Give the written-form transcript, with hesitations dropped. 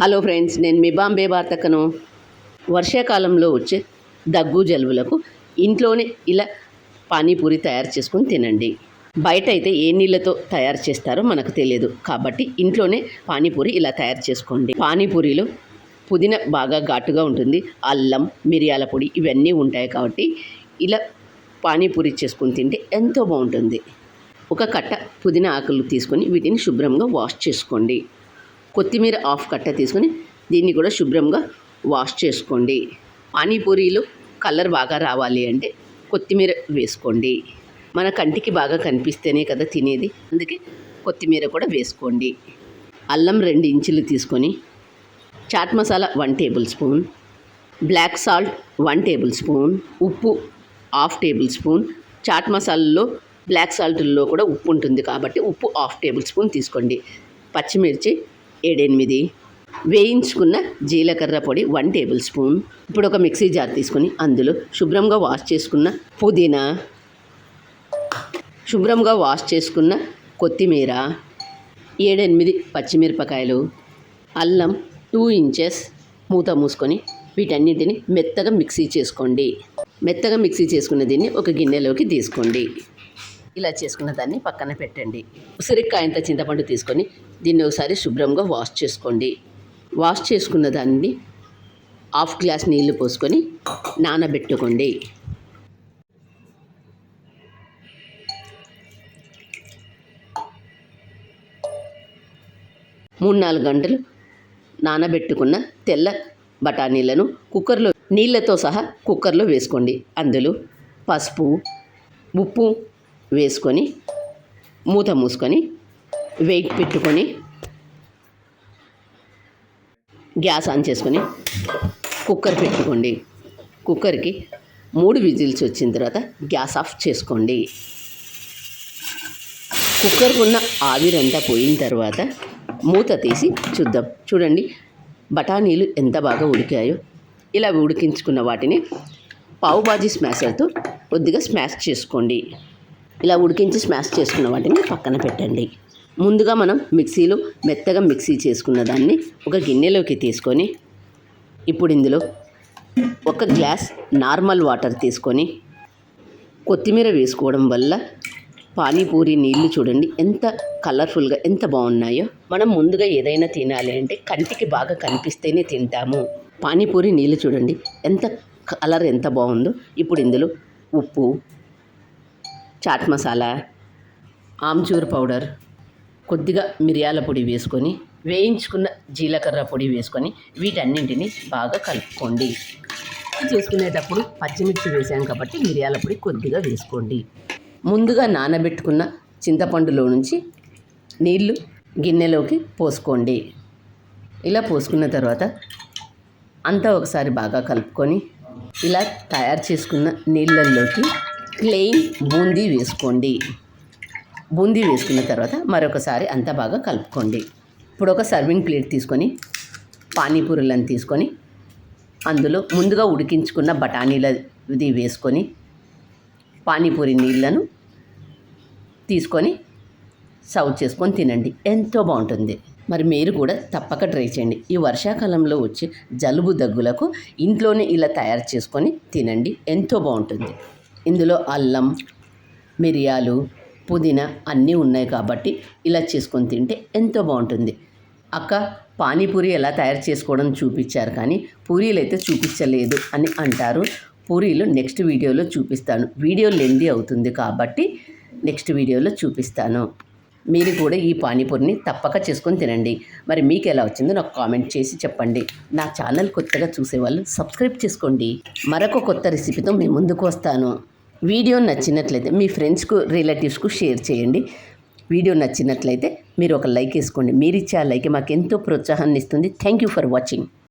Hello friends, నేను మీ బాంబే వార్తకను. వర్షాకాలంలో వచ్చే దగ్గు జలుబులకు ఇంట్లోనే ఇలా పానీపూరి తయారు చేసుకుని తినండి. బయట అయితే ఏ నీళ్ళతో తయారు చేస్తారో మనకు తెలియదు, కాబట్టి ఇంట్లోనే పానీపూరి ఇలా తయారు చేసుకోండి. పానీపూరిలో పుదీనా బాగా ఘాటుగా ఉంటుంది, అల్లం, మిరియాల పొడి ఇవన్నీ ఉంటాయి. కాబట్టి ఇలా పానీపూరి చేసుకుని తింటే ఎంతో బాగుంటుంది. ఒక కట్ట పుదీనా ఆకులు తీసుకొని వీటిని శుభ్రంగా వాష్ చేసుకోండి. కొత్తిమీర హాఫ్ కట్ట తీసుకొని దీన్ని కూడా శుభ్రంగా వాష్ చేసుకోండి. పానీపూరీలు కలర్ బాగా రావాలి అంటే కొత్తిమీర వేసుకోండి. మన కంటికి బాగా కనిపిస్తేనే కదా తినేది, అందుకే కొత్తిమీర కూడా వేసుకోండి. అల్లం 2 ఇంచులు తీసుకొని, chaat masala 1 tablespoon, black salt 1 tablespoon, ఉప్పు హాఫ్ టేబుల్ స్పూన్. చాట్ మసాలాలో బ్లాక్ సాల్ట్లో కూడా ఉప్పు ఉంటుంది కాబట్టి ఉప్పు హాఫ్ టేబుల్ స్పూన్ తీసుకోండి. పచ్చిమిర్చి 7-8, వేయించుకున్న జీలకర్ర పొడి 1 టేబుల్ స్పూన్. ఇప్పుడు ఒక మిక్సీ జార్ తీసుకొని అందులో శుభ్రంగా వాష్ చేసుకున్న పుదీనా, శుభ్రంగా వాష్ చేసుకున్న కొత్తిమీర, 7-8 పచ్చిమిరపకాయలు, అల్లం 2 ఇంచెస్ మూత మూసుకొని వీటన్నిటిని మెత్తగా మిక్సీ చేసుకోండి. మెత్తగా మిక్సీ చేసుకున్న దీన్ని ఒక గిన్నెలోకి తీసుకోండి. ఇలా చేసుకున్న దాన్ని పక్కన పెట్టండి. ఉసిరికాయంత చింతపండు తీసుకొని దీన్ని ఒకసారి శుభ్రంగా వాష్ చేసుకోండి. వాష్ చేసుకున్న దాన్ని హాఫ్ గ్లాస్ నీళ్లు పోసుకొని నానబెట్టుకోండి. మూడు 4 గంటలు నానబెట్టుకున్న తెల్ల బఠానీలను కుక్కర్లో నీళ్ళతో సహా కుక్కర్లో వేసుకోండి. అందులో పసుపు, ఉప్పు వేసుకొని మూత మూసుకొని వెయిట్ పెట్టుకొని గ్యాస్ ఆన్ చేసుకొని కుక్కర్ పెట్టుకోండి. కుక్కర్కి 3 విజిల్స్ వచ్చిన తర్వాత గ్యాస్ ఆఫ్ చేసుకోండి. కుక్కర్కు ఉన్న ఆవిరంతా పోయిన తర్వాత మూత తీసి చూద్దాం. చూడండి బఠానీలు ఎంత బాగా ఉడికాయో. ఇలా ఉడికించుకున్న వాటిని పావుబాజీ స్మాషర్తో కొద్దిగా స్మాష్ చేసుకోండి. ఇలా ఉడికించి స్మాష్ చేసుకున్న వాటిని పక్కన పెట్టండి. ముందుగా మనం మిక్సీలో మెత్తగా మిక్సీ చేసుకున్న దాన్ని ఒక గిన్నెలోకి తీసుకొని ఇప్పుడు ఇందులో 1 గ్లాస్ నార్మల్ వాటర్ తీసుకొని కొత్తిమీర వేసుకోవడం వల్ల పానీపూరి నీళ్ళు చూడండి ఎంత కలర్ఫుల్గా ఎంత బాగున్నాయో. మనం ముందుగా ఏదైనా తినాలి అంటే కంటికి బాగా కనిపిస్తేనే తింటాము. పానీపూరి నీళ్ళు చూడండి ఎంత కలర్ ఎంత బాగుందో. ఇప్పుడు ఇందులో ఉప్పు, చాట్ మసాలా, ఆమ్చూర్ పౌడర్, కొద్దిగా మిరియాల పొడి వేసుకొని వేయించుకున్న జీలకర్ర పొడి వేసుకొని వీటన్నింటినీ బాగా కలుపుకోండి. చేసుకునేటప్పుడు పచ్చిమిర్చి వేసాం కాబట్టి మిరియాల పొడి కొద్దిగా వేసుకోండి. ముందుగా నానబెట్టుకున్న చింతపండులో నుంచి నీళ్లు గిన్నెలోకి పోసుకోండి. ఇలా పోసుకున్న తర్వాత అంతా ఒకసారి బాగా కలుపుకొని ఇలా తయారు చేసుకున్న నీళ్ళల్లోకి ప్లెయిన్ బూందీ వేసుకోండి. బూందీ వేసుకున్న తర్వాత మరొకసారి అంతా బాగా కలుపుకోండి. ఇప్పుడు ఒక సర్వింగ్ ప్లేట్ తీసుకొని పానీపూరీలను తీసుకొని అందులో ముందుగా ఉడికించుకున్న బఠానీలది వేసుకొని పానీపూరి నీళ్ళను తీసుకొని సర్వ్ చేసుకొని తినండి. ఎంతో బాగుంటుంది. మరి మీరు కూడా తప్పక ట్రై చేయండి. ఈ వర్షాకాలంలో వచ్చే జలుబు దగ్గులకు ఇంట్లోనే ఇలా తయారు చేసుకొని తినండి. ఎంతో బాగుంటుంది. ఇందులో అల్లం, మిరియాలు, పుదీనా అన్నీ ఉన్నాయి కాబట్టి ఇలా చేసుకొని తింటే ఎంతో బాగుంటుంది. అక్క పానీపూరి ఎలా తయారు చేసుకోవడం చూపించారు కానీ పూరీలు అయితే చూపించలేదు అని అంటారు. పూరీలు నెక్స్ట్ వీడియోలో చూపిస్తాను. వీడియో లెందీ అవుతుంది కాబట్టి నెక్స్ట్ వీడియోలో చూపిస్తాను. మీరు కూడా ఈ పానీపూరిని తప్పక చేసుకొని తినండి. మరి మీకు ఎలా వచ్చిందో నాకు కామెంట్ చేసి చెప్పండి. నా ఛానల్ కొత్తగా చూసేవాళ్ళు సబ్స్క్రైబ్ చేసుకోండి. మరొక కొత్త రెసిపీతో మీ ముందుకు వస్తాను. వీడియో నచ్చినట్లయితే మీ ఫ్రెండ్స్కు, రిలేటివ్స్కు షేర్ చేయండి. వీడియో నచ్చినట్లయితే మీరు ఒక లైక్ వేసుకోండి. మీరు ఇచ్చే ఆ లైక్ మాకు ఎంతో ప్రోత్సాహాన్ని ఇస్తుంది. Thank you for watching.